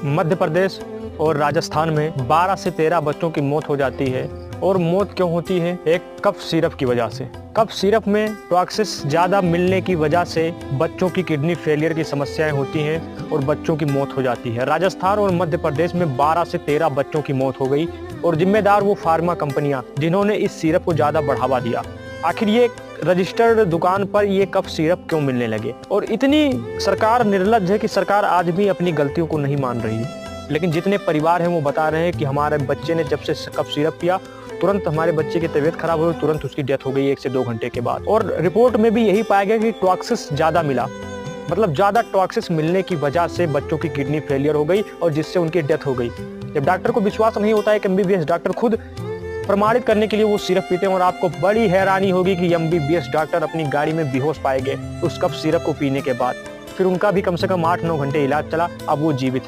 मध्य प्रदेश और राजस्थान में 12 से 13 बच्चों की मौत हो जाती है। और मौत क्यों होती है? एक कफ सिरप की वजह से। कफ सिरप में टॉक्सिस ज़्यादा मिलने की वजह से बच्चों की किडनी फेलियर की समस्याएं होती हैं और बच्चों की मौत हो जाती है। राजस्थान और मध्य प्रदेश में 12 से 13 बच्चों की मौत हो गई और जिम्मेदार वो फार्मा कंपनियां जिन्होंने इस सिरप को ज़्यादा बढ़ावा दिया। आखिर ये रजिस्टर्ड दुकान पर ये कफ सिरप क्यों मिलने लगे? और इतनी सरकार निर्लज्ज है कि सरकार आज भी अपनी गलतियों को नहीं मान रही है। लेकिन जितने परिवार हैं वो बता रहे हैं कि हमारे बच्चे ने जब से कफ सिरप पिया तुरंत हमारे बच्चे की तबीयत खराब हुई, तुरंत उसकी डेथ हो गई 1 से 2 घंटे के बाद। और रिपोर्ट में भी यही पाया गया कि टॉक्सिस ज़्यादा मिला, मतलब ज़्यादा टॉक्सिस मिलने की वजह से बच्चों की किडनी फेलियर हो गई और जिससे उनकी डेथ हो गई। जब डॉक्टर को विश्वास नहीं होता है कि एमबीबीएस डॉक्टर खुद प्रमाणित करने के लिए वो सिरप पीते हैं, और आपको बड़ी हैरानी होगी कि एमबीबीएस डॉक्टर अपनी गाड़ी में बेहोश पाए गए उस कफ सिरप को पीने के बाद। फिर उनका भी कम से कम 8-9 घंटे इलाज चला, अब वो जीवित